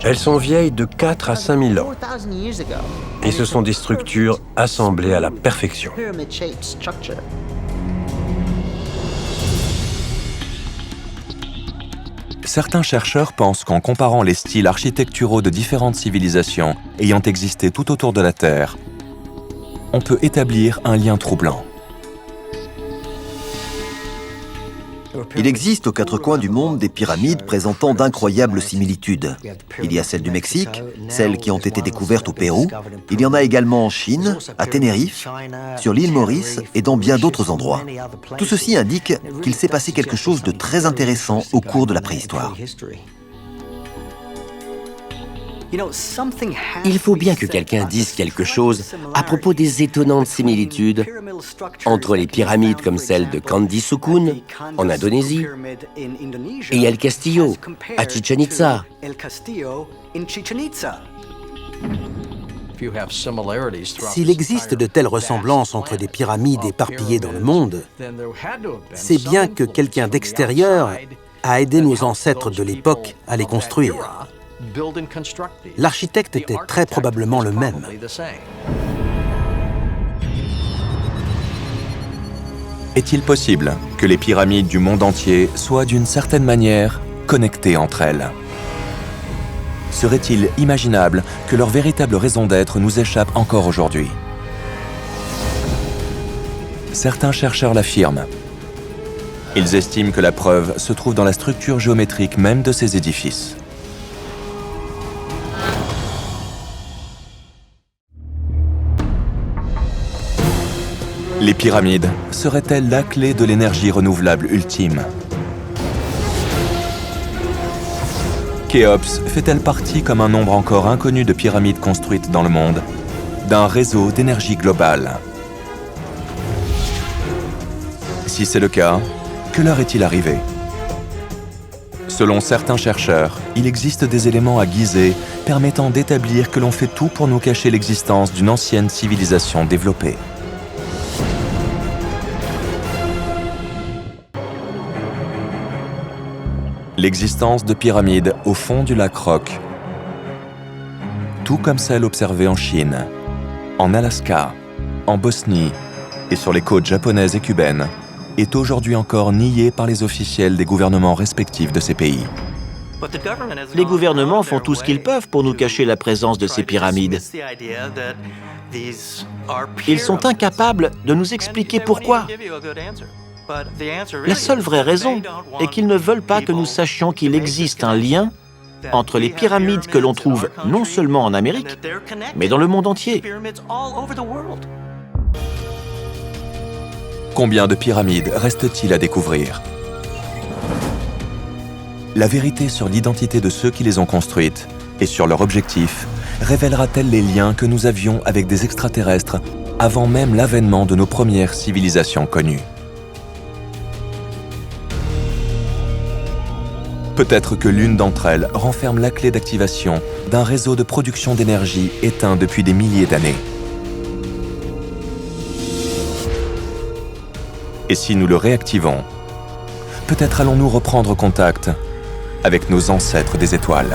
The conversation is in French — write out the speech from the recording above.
Elles sont vieilles de 4 à 5 000 ans et ce sont des structures assemblées à la perfection. Certains chercheurs pensent qu'en comparant les styles architecturaux de différentes civilisations ayant existé tout autour de la Terre, on peut établir un lien troublant. Il existe aux quatre coins du monde des pyramides présentant d'incroyables similitudes. Il y a celles du Mexique, celles qui ont été découvertes au Pérou. Il y en a également en Chine, à Tenerife, sur l'île Maurice et dans bien d'autres endroits. Tout ceci indique qu'il s'est passé quelque chose de très intéressant au cours de la préhistoire. Il faut bien que quelqu'un dise quelque chose à propos des étonnantes similitudes entre les pyramides comme celle de Candi Sukun en Indonésie et El Castillo à Chichén Itzá. S'il existe de telles ressemblances entre des pyramides éparpillées dans le monde, c'est bien que quelqu'un d'extérieur a aidé nos ancêtres de l'époque à les construire. L'architecte était très probablement le même. Est-il possible que les pyramides du monde entier soient d'une certaine manière connectées entre elles? Serait-il imaginable que leur véritable raison d'être nous échappe encore aujourd'hui? Certains chercheurs l'affirment. Ils estiment que la preuve se trouve dans la structure géométrique même de ces édifices. Les pyramides seraient-elles la clé de l'énergie renouvelable ultime? Khéops fait-elle partie, comme un nombre encore inconnu de pyramides construites dans le monde, d'un réseau d'énergie globale? Si c'est le cas, que leur est-il arrivé? Selon certains chercheurs, il existe des éléments à Gizeh permettant d'établir que l'on fait tout pour nous cacher l'existence d'une ancienne civilisation développée. L'existence de pyramides au fond du lac Rock, tout comme celles observées en Chine, en Alaska, en Bosnie et sur les côtes japonaises et cubaines, est aujourd'hui encore niée par les officiels des gouvernements respectifs de ces pays. Les gouvernements font tout ce qu'ils peuvent pour nous cacher la présence de ces pyramides. Ils sont incapables de nous expliquer pourquoi. La seule vraie raison est qu'ils ne veulent pas que nous sachions qu'il existe un lien entre les pyramides que l'on trouve non seulement en Amérique, mais dans le monde entier. Combien de pyramides reste-t-il à découvrir? La vérité sur l'identité de ceux qui les ont construites et sur leur objectif révélera-t-elle les liens que nous avions avec des extraterrestres avant même l'avènement de nos premières civilisations connues? Peut-être que l'une d'entre elles renferme la clé d'activation d'un réseau de production d'énergie éteint depuis des milliers d'années. Et si nous le réactivons, peut-être allons-nous reprendre contact avec nos ancêtres des étoiles.